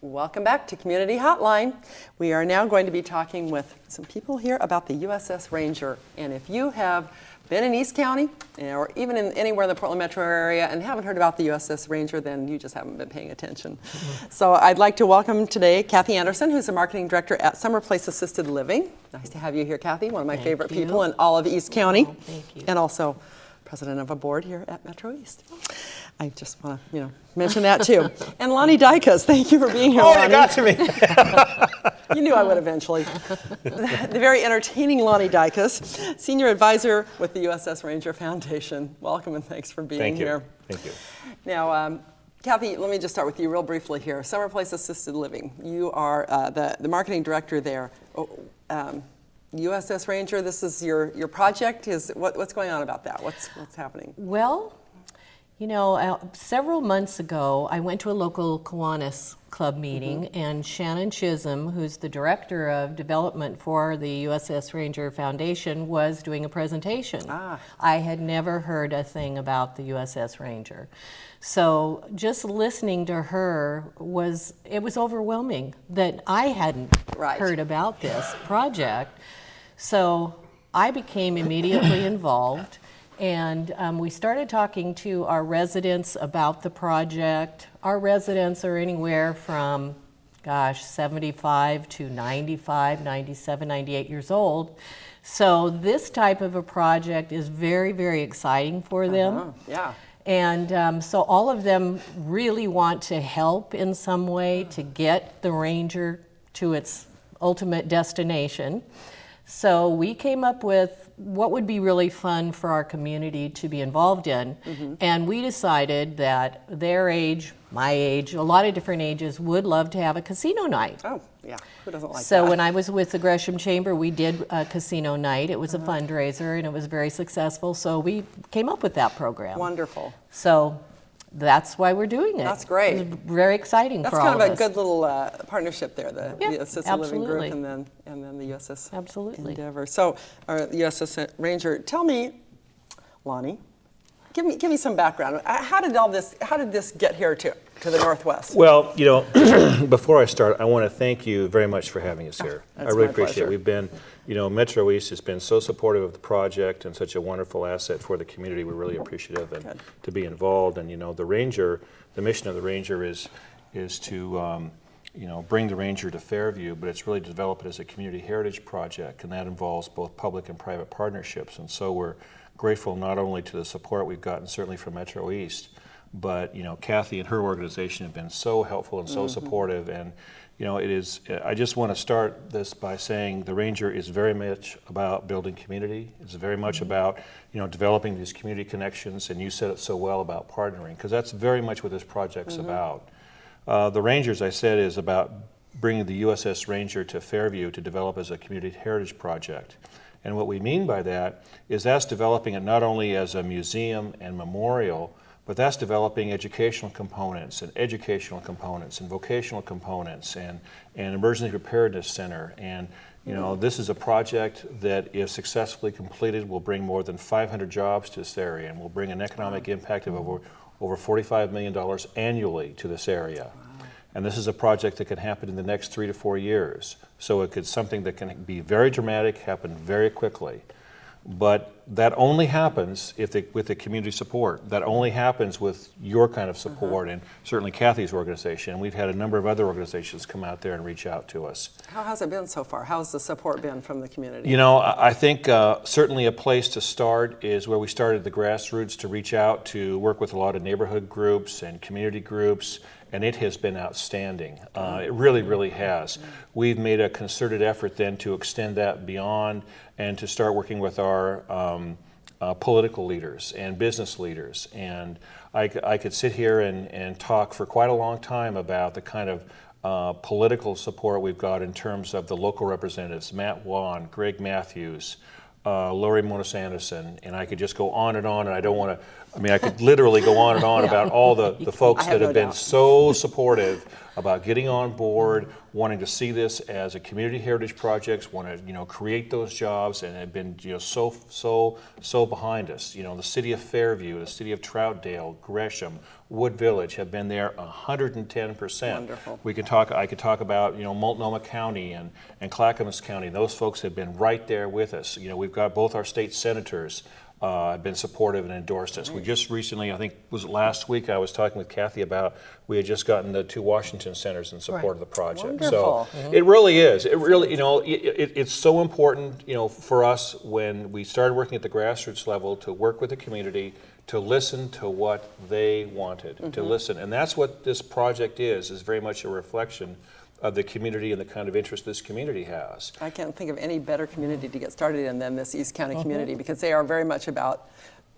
Welcome back to Community Hotline. We are now going to be talking with some people here about the USS Ranger. And if you have been in East County or even in anywhere in the Portland metro area and haven't heard about the USS Ranger, then you just haven't been paying attention. So I'd like to welcome today Kathy Anderson, who's the marketing director at Summer Place Assisted Living. Nice to have you here, Kathy, one of my favorite people in all of East County. Oh, thank you. And also president of a board here at Metro East. I just want to, mention that too. And Lonnie Dykus, thank you for being here, Lonnie. You got to me. You knew I would eventually. The very entertaining Lonnie Dykus, senior advisor with the USS Ranger Foundation. Welcome and thanks for being here. Thank you. Now, Kathy, let me just start with you real briefly here. Summer Place Assisted Living. You are the marketing director there. USS Ranger, this is your project. What's going on about that? What's happening? Well, several months ago, I went to a local Kiwanis Club meeting, and Shannon Chisholm, who's the director of development for the USS Ranger Foundation, was doing a presentation. I had never heard a thing about the USS Ranger. So just listening to her was overwhelming that I hadn't heard about this project. So I became immediately involved. And we started talking to our residents about the project. Our residents are anywhere from, 75 to 95, 97, 98 years old. So this type of a project is very, very exciting for them. Yeah. And so all of them really want to help in some way to get the Ranger to its ultimate destination. So we came up with what would be really fun for our community to be involved in. And we decided that their age, my age, a lot of different ages would love to have a casino night. Oh, yeah. Who doesn't like that? So when I was with the Gresham Chamber, we did a casino night. It was a fundraiser and it was very successful. So we came up with that program. Wonderful. So that's why we're doing it. That's great. It's very exciting for all of us. That's kind of a good little partnership there, the Assisted Living Group and then the USS Endeavor. So, the USS Ranger, tell me, Lonnie, give me some background. How did this get here to the Northwest? Well, before I start, I want to thank you very much for having us here. I really appreciate it. We've been, Metro East has been so supportive of the project and such a wonderful asset for the community. We're really appreciative and to be involved. And the Ranger, the mission of the Ranger is to bring the Ranger to Fairview, but it's really to develop it as a community heritage project, and that involves both public and private partnerships. And so we're grateful not only to the support we've gotten certainly from Metro East, but Kathy and her organization have been so helpful and so supportive. And it is. I just want to start this by saying the Ranger is very much about building community. It's very much about developing these community connections. And you said it so well about partnering, because that's very much what this project's about. The Ranger, as I said, is about bringing the USS Ranger to Fairview to develop as a community heritage project. And what we mean by that is that's developing it not only as a museum and memorial, but that's developing educational components and vocational components and emergency preparedness center. And this is a project that, if successfully completed, will bring more than 500 jobs to this area and will bring an economic impact of over $45 million annually to this area. And this is a project that can happen in the next 3 to 4 years. So it could something that can be very dramatic, happen very quickly. But that only happens with the community support. That only happens with your kind of support and certainly Kathy's organization. And we've had a number of other organizations come out there and reach out to us. How has it been so far? How's the support been from the community? I think certainly a place to start is where we started the grassroots to reach out to work with a lot of neighborhood groups and community groups. And it has been outstanding. It really, really has. We've made a concerted effort then to extend that beyond and to start working with our political leaders and business leaders. And I could sit here and talk for quite a long time about the kind of political support we've got in terms of the local representatives, Matt Wan, Greg Matthews, Lori Monis Anderson, and I could just go on and on, and I don't want to, I could literally go on and on about all the folks that have been so supportive about getting on board, wanting to see this as a community heritage project, want to create those jobs, and have been so behind us. The city of Fairview, the city of Troutdale, Gresham, Wood Village have been there 110%. Wonderful. I could talk about Multnomah County and Clackamas County. Those folks have been right there with us. We've got both our state senators have been supportive and endorsed us. We just recently, I think was last week, I was talking with Kathy about we had just gotten the 2 Washington senators in support of the project. Wonderful. So it really is. It really, it's so important, for us when we started working at the grassroots level to work with the community, to listen to what they wanted, to listen. And that's what this project is very much a reflection of the community and the kind of interest this community has. I can't think of any better community to get started in than this East County community, because they are very much about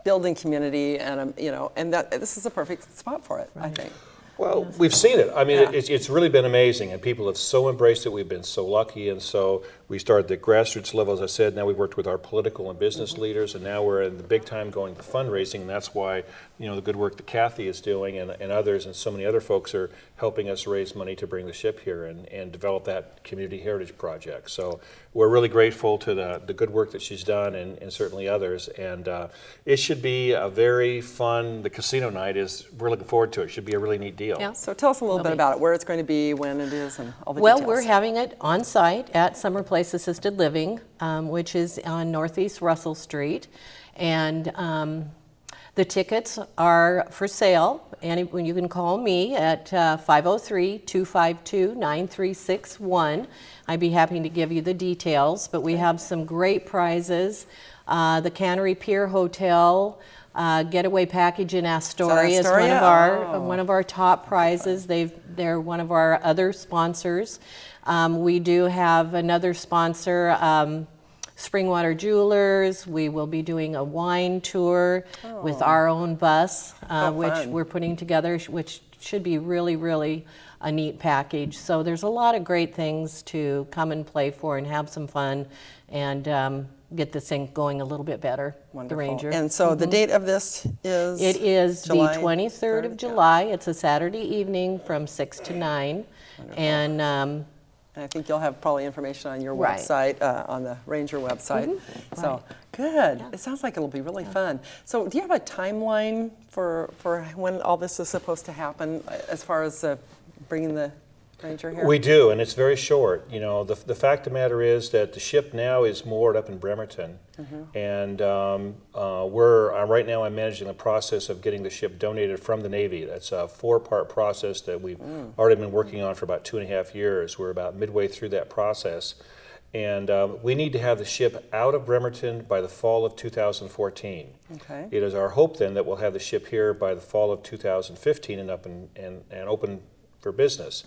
building community, and and that this is a perfect spot for it, I think. Well, we've seen it. I mean, it's really been amazing, and people have so embraced it. We've been so lucky, and so we started at the grassroots level, as I said. Now we've worked with our political and business leaders, and now we're in the big time going to fundraising, and that's why the good work that Kathy is doing and others and so many other folks are helping us raise money to bring the ship here and develop that community heritage project. So we're really grateful to the good work that she's done and certainly others, and it should be a very fun, the casino night we're looking forward to it. It should be a really neat deal. Yeah. So tell us a little bit about it, where it's going to be, when it is, and all the Well, details. we're having it on site at Summer Place Assisted Living, which is on Northeast Russell Street, and the tickets are for sale, and you can call me at 503-252-9361. I'd be happy to give you the details, but we have some great prizes. The Cannery Pier Hotel getaway package in Astoria is one of our top prizes. They're one of our other sponsors. We do have another sponsor, Springwater Jewelers. We will be doing a wine tour with our own bus, which we're putting together, which should be really, really a neat package. So there's a lot of great things to come and play for and have some fun and get this thing going a little bit better. Wonderful. The Ranger. And so the date of this is? It is July the 23rd of July. It's a Saturday evening from 6 to 9. Wonderful. And I think you'll have probably information on your website, on the Ranger website. So good. Yeah. It sounds like it'll be really fun. So do you have a timeline for when all this is supposed to happen, as far as bringing the Ranger here? We do, and it's very short. The fact of the matter is that the ship now is moored up in Bremerton, and right now I'm managing the process of getting the ship donated from the Navy. That's a 4-part process that we've already been working on for about 2.5 years. We're about midway through that process, and we need to have the ship out of Bremerton by the fall of 2014. Okay. It is our hope then that we'll have the ship here by the fall of 2015 and up and open for business.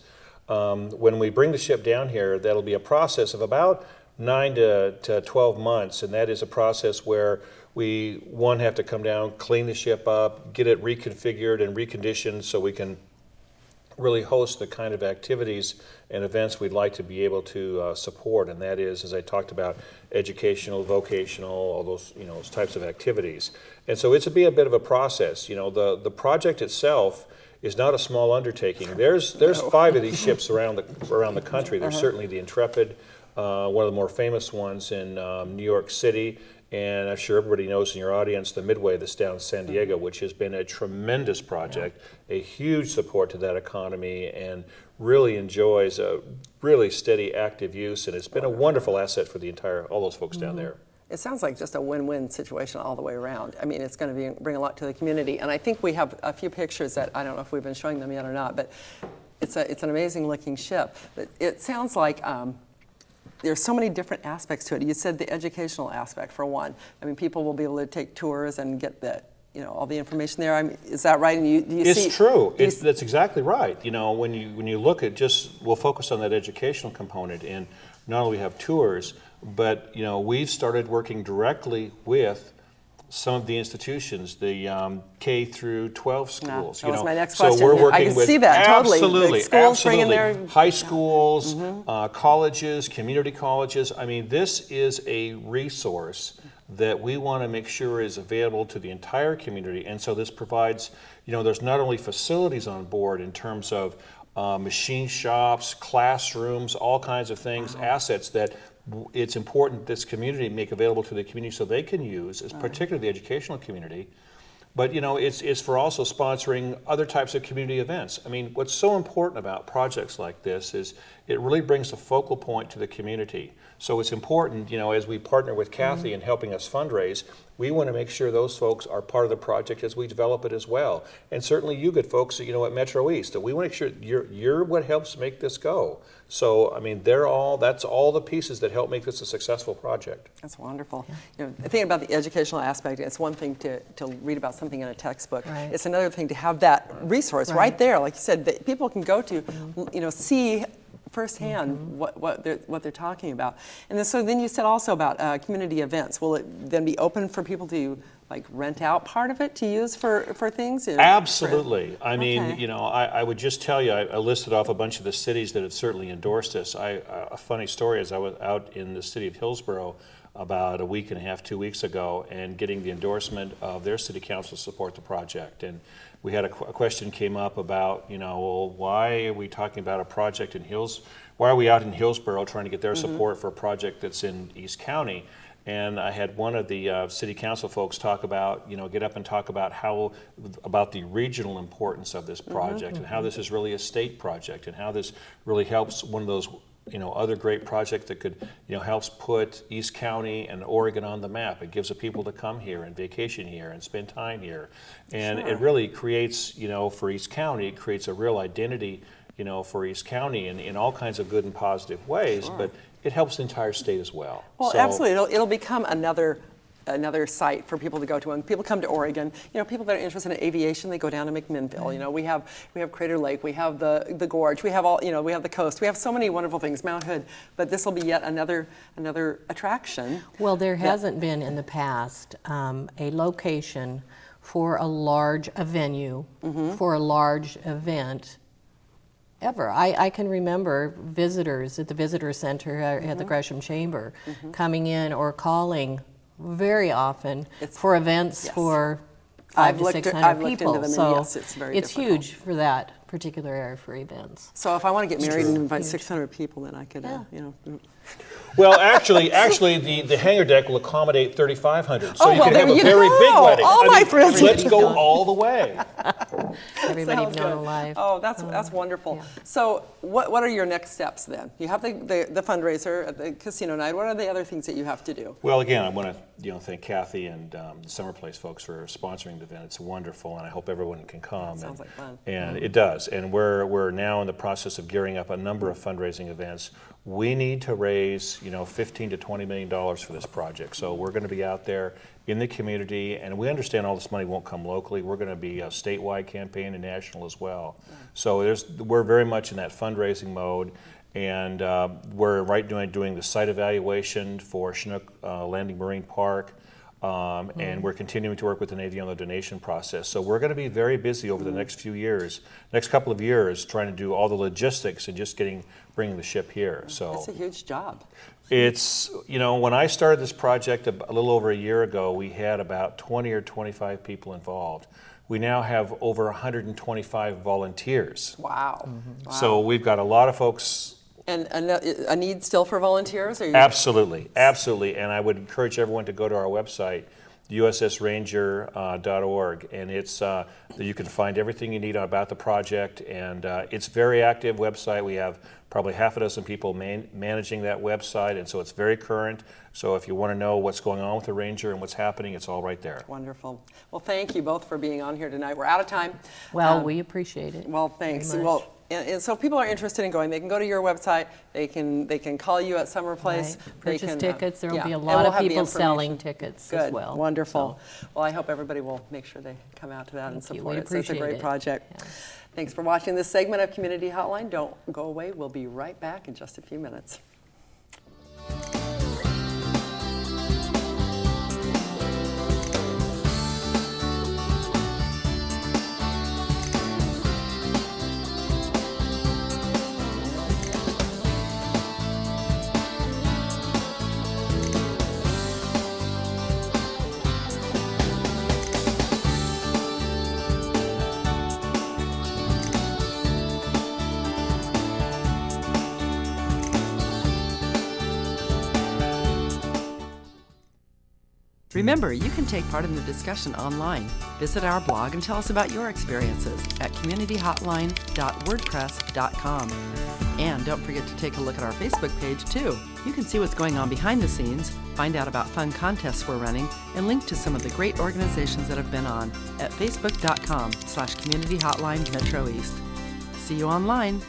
When we bring the ship down here, that'll be a process of about 9 to 12 months, and that is a process where we, have to come down, clean the ship up, get it reconfigured and reconditioned so we can really host the kind of activities and events we'd like to be able to support, and that is, as I talked about, educational, vocational, all those those types of activities. And so it's be a bit of a process. The project itself is not a small undertaking. There's 5 of these ships around the country. There's certainly the Intrepid, one of the more famous ones in New York City, and I'm sure everybody knows in your audience the Midway that's down in San Diego, which has been a tremendous project, a huge support to that economy, and really enjoys a really steady, active use, and it's been a wonderful asset for all those folks down there. It sounds like just a win-win situation all the way around. I mean, it's going to bring a lot to the community, and I think we have a few pictures that I don't know if we've been showing them yet or not, but it's an amazing-looking ship. It sounds like there's so many different aspects to it. You said the educational aspect for one. I mean, people will be able to take tours and get all the information there. I mean, is that right? And it's true. That's exactly right. When you look at we'll focus on that educational component, and not only have tours, but we've started working directly with some of the institutions, the K through 12 schools. That was my next question. So we're working I can with see that totally. Absolutely, The schools absolutely. bringing their High schools, colleges, community colleges. I mean, this is a resource that we want to make sure is available to the entire community, and so this provides. There's not only facilities on board in terms of machine shops, classrooms, all kinds of things, assets that it's important this community make available to the community so they can use, particularly the educational community. But it's for also sponsoring other types of community events. I mean, what's so important about projects like this is it really brings a focal point to the community. So it's important, as we partner with Kathy in helping us fundraise, we want to make sure those folks are part of the project as we develop it as well. And certainly you good folks, at Metro East, that we want to make sure you're what helps make this go. So, I mean, that's all the pieces that help make this a successful project. That's wonderful. Thinking about the educational aspect, it's one thing to read about something in a textbook. Right. It's another thing to have that resource right there, like you said, that people can go to, see firsthand what they're talking about. And then you said also about community events. Will it then be open for people to rent out part of it to use for things? Absolutely. I mean, I would just tell you, I listed off a bunch of the cities that have certainly endorsed this. A funny story is I was out in the city of Hillsborough about a week and a half, 2 weeks ago, and getting the endorsement of their city council to support the project. And we had a question came up about, well, why are we talking about a project in why are we out in Hillsborough trying to get their support for a project that's in East County? And I had one of the city council folks talk about, get up and talk about about the regional importance of this project and how this is really a state project and how this really helps one of those other great project that could, helps put East County and Oregon on the map. It gives the people to come here and vacation here and spend time here. And it really creates, for East County, it creates a real identity, for East County in all kinds of good and positive ways, but it helps the entire state as well. Well, absolutely. It'll become another site for people to go to. When people come to Oregon, people that are interested in aviation, they go down to McMinnville. We have Crater Lake, we have the Gorge, we have we have the coast, we have so many wonderful things, Mount Hood. But this will be yet another attraction. Well, there hasn't been in the past a location for a venue for a large event ever. I can remember visitors at the visitor center at the Gresham Chamber coming in or calling very often for events for 500 to 600 people. So it's huge for that particular area for events. So if I want to get married and invite 600 people, then I could, Well, actually, the hangar deck will accommodate 3,500, so you can have a you very go. big wedding. All my friends. Let's go all the way. Everybody known alive. Oh, that's wonderful. Yeah. So, what are your next steps then? You have the fundraiser at the casino night. What are the other things that you have to do? Well, again, I want to thank Kathy and the Summer Place folks for sponsoring the event. It's wonderful, and I hope everyone can come. Sounds like fun. And it does. And we're now in the process of gearing up a number of fundraising events. We need to raise, $15 to $20 million for this project. So we're going to be out there in the community, and we understand all this money won't come locally. We're going to be a statewide campaign and national as well. So we're very much in that fundraising mode, and we're doing the site evaluation for Chinook Landing Marine Park. And we're continuing to work with the Navy on the donation process. So we're going to be very busy over the next couple of years, trying to do all the logistics and just bringing the ship here. So it's a huge job. It's, when I started this project a little over a year ago, we had about 20 or 25 people involved. We now have over 125 volunteers. Wow. Wow. So we've got a lot of folks. And a need still for volunteers? Absolutely. And I would encourage everyone to go to our website, ussranger.org, and it's you can find everything you need about the project, and it's a very active website. We have probably half a dozen people managing that website, and so it's very current. So if you want to know what's going on with the Ranger and what's happening, it's all right there. Wonderful. Well, thank you both for being on here tonight. We're out of time. Well, we appreciate it. Well, thanks. Well, and so if people are interested in going, they can go to your website. They can call you at Summer Place. Right. Purchase tickets. There will be a lot of people selling tickets as well. Wonderful. So. Well, I hope everybody will make sure they come out to that and support it. So it's a great project. Yeah. Thanks for watching this segment of Community Hotline. Don't go away. We'll be right back in just a few minutes. Remember, you can take part in the discussion online. Visit our blog and tell us about your experiences at communityhotline.wordpress.com. And don't forget to take a look at our Facebook page too. You can see what's going on behind the scenes, find out about fun contests we're running, and link to some of the great organizations that have been on at facebook.com/communityhotline Metro East. See you online.